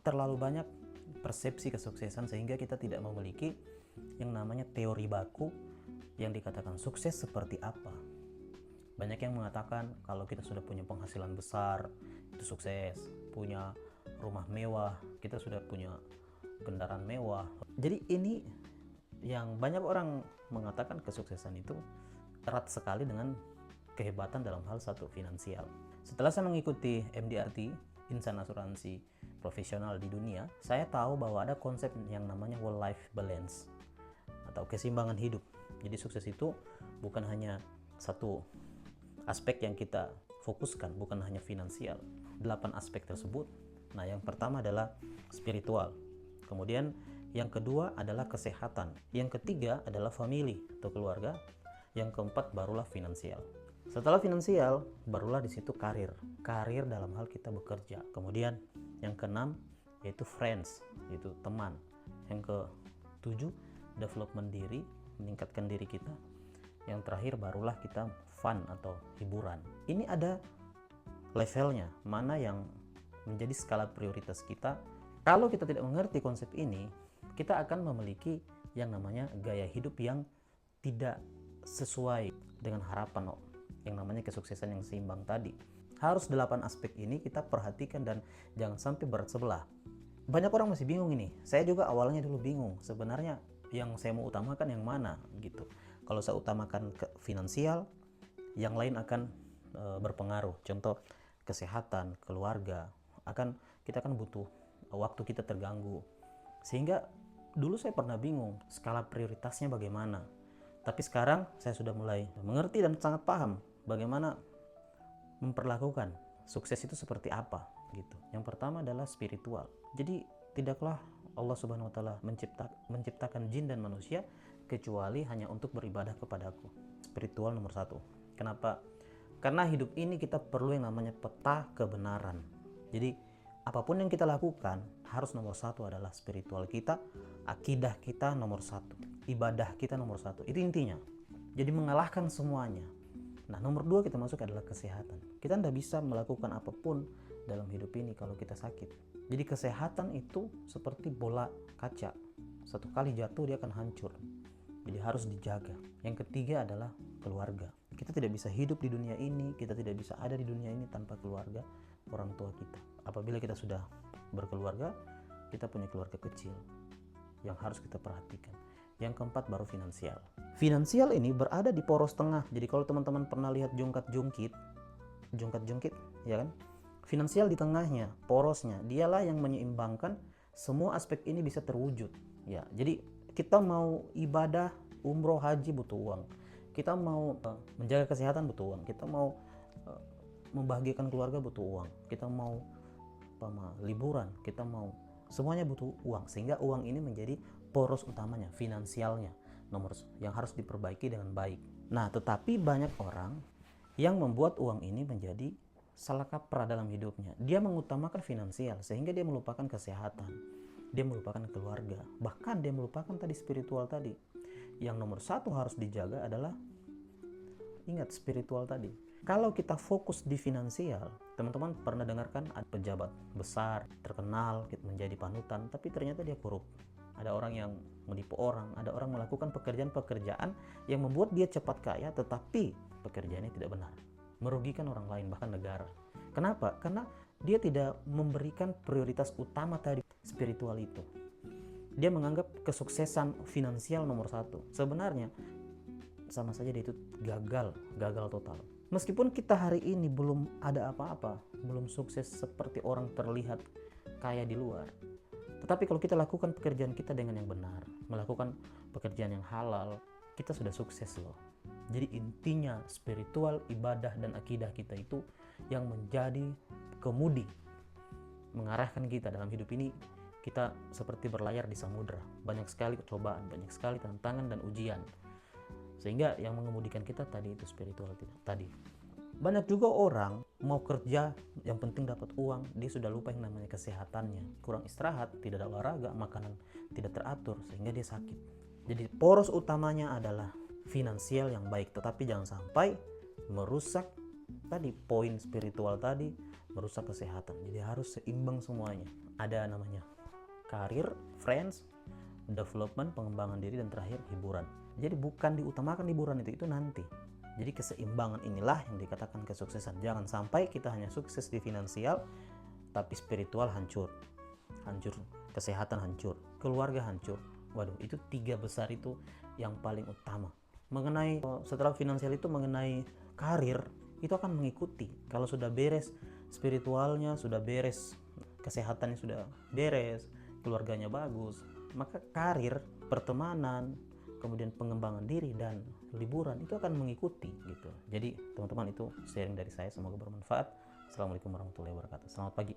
Terlalu banyak persepsi kesuksesan sehingga kita tidak memiliki yang namanya teori baku yang dikatakan sukses seperti apa. Banyak yang mengatakan kalau kita sudah punya penghasilan besar itu sukses, punya rumah mewah, kita sudah punya kendaraan mewah. Jadi ini yang banyak orang mengatakan kesuksesan itu erat sekali dengan kehebatan dalam hal satu finansial. Setelah saya mengikuti MDRT, Insan Asuransi Profesional di dunia, saya tahu bahwa ada konsep yang namanya work life balance atau keseimbangan hidup. Jadi sukses itu bukan hanya satu aspek yang kita fokuskan, bukan hanya finansial. 8 aspek tersebut. Nah, yang pertama adalah spiritual. Kemudian yang kedua adalah kesehatan. Yang ketiga adalah family atau keluarga. Yang keempat barulah finansial. Setelah finansial, barulah di situ karir. Karir dalam hal kita bekerja. Kemudian yang keenam yaitu friends, yaitu teman. Yang ketujuh development diri, meningkatkan diri kita. Yang terakhir barulah kita fun atau hiburan. Ini ada levelnya, mana yang menjadi skala prioritas kita. Kalau kita tidak mengerti konsep ini, kita akan memiliki yang namanya gaya hidup yang tidak sesuai dengan harapan yang namanya kesuksesan yang seimbang tadi. Harus 8 aspek ini kita perhatikan dan jangan sampai berat sebelah. Banyak orang masih bingung ini. Saya juga awalnya dulu bingung. Sebenarnya yang saya mau utamakan yang mana gitu. Kalau saya utamakan ke finansial, yang lain akan berpengaruh. Contoh kesehatan, keluarga, kita akan butuh waktu kita terganggu. Sehingga dulu saya pernah bingung skala prioritasnya bagaimana. Tapi sekarang saya sudah mulai mengerti dan sangat paham bagaimana memperlakukan sukses itu seperti apa gitu. Yang pertama adalah spiritual. Jadi tidaklah Allah Subhanahu wa taala menciptakan jin dan manusia kecuali hanya untuk beribadah kepadaku. Spiritual nomor 1. Kenapa? Karena hidup ini kita perlu yang namanya peta kebenaran. Jadi apapun yang kita lakukan harus nomor 1 adalah spiritual kita, akidah kita nomor 1, ibadah kita nomor 1. Itu intinya. Jadi mengalahkan semuanya. Nah, nomor 2 kita masuk adalah kesehatan. Kita tidak bisa melakukan apapun dalam hidup ini kalau kita sakit. Jadi kesehatan itu seperti bola kaca. Satu kali jatuh dia akan hancur. Jadi harus dijaga. Yang ketiga adalah keluarga. Kita tidak bisa hidup di dunia ini, kita tidak bisa ada di dunia ini tanpa keluarga, orang tua kita. Apabila kita sudah berkeluarga, kita punya keluarga kecil yang harus kita perhatikan. Yang keempat baru finansial. Finansial ini berada di poros tengah. Jadi kalau teman-teman pernah lihat jungkat-jungkit, ya kan? Finansial di tengahnya, porosnya, dialah yang menyeimbangkan semua aspek ini bisa terwujud. Ya, jadi kita mau ibadah, umroh, haji butuh uang. Kita mau menjaga kesehatan butuh uang. Kita mau membahagiakan keluarga butuh uang. Kita mau liburan, kita mau semuanya butuh uang. Sehingga uang ini menjadi poros utamanya, finansialnya nomor yang harus diperbaiki dengan baik. Nah, tetapi banyak orang yang membuat uang ini menjadi salah kaprah dalam hidupnya. Dia mengutamakan finansial sehingga dia melupakan kesehatan, dia melupakan keluarga, bahkan dia melupakan tadi spiritual tadi. Yang nomor 1 harus dijaga adalah ingat spiritual tadi. Kalau kita fokus di finansial, teman-teman pernah dengarkan ada pejabat besar terkenal menjadi panutan, tapi ternyata dia korup. Ada orang yang menipu orang, ada orang melakukan pekerjaan-pekerjaan yang membuat dia cepat kaya, tetapi pekerjaannya tidak benar, merugikan orang lain bahkan negara. Kenapa? Karena dia tidak memberikan prioritas utama tadi spiritual itu. Dia menganggap kesuksesan finansial nomor 1. Sebenarnya sama saja dia itu gagal total. Meskipun kita hari ini belum ada apa-apa, belum sukses seperti orang terlihat kaya di luar, tetapi kalau kita lakukan pekerjaan kita dengan yang benar, melakukan pekerjaan yang halal, kita sudah sukses loh. Jadi intinya spiritual, ibadah, dan akidah kita itu yang menjadi kemudi mengarahkan kita dalam hidup ini. Kita seperti berlayar di samudera, banyak sekali cobaan, banyak sekali tantangan dan ujian, sehingga yang mengemudikan kita tadi itu spiritual tadi. Banyak juga orang mau kerja yang penting dapat uang, dia sudah lupa yang namanya kesehatannya, kurang istirahat, tidak ada olahraga, makanan tidak teratur sehingga dia sakit. Jadi poros utamanya adalah finansial yang baik, tetapi jangan sampai merusak tadi poin spiritual tadi, merusak kesehatan. Jadi harus seimbang semuanya. ada namanya karir, friends, development, pengembangan diri, dan terakhir hiburan. Jadi bukan diutamakan hiburan itu nanti. Jadi keseimbangan inilah yang dikatakan kesuksesan. Jangan sampai kita hanya sukses di finansial tapi spiritual hancur, kesehatan hancur, keluarga hancur. Waduh, itu 3 besar itu yang paling utama. Mengenai setelah finansial itu mengenai karir, itu akan mengikuti. Kalau sudah beres spiritualnya, sudah beres kesehatannya, sudah beres, keluarganya bagus, maka karir, pertemanan, kemudian pengembangan diri dan liburan itu akan mengikuti gitu. Jadi teman-teman, itu sharing dari saya, semoga bermanfaat. Assalamualaikum warahmatullahi wabarakatuh. Selamat pagi.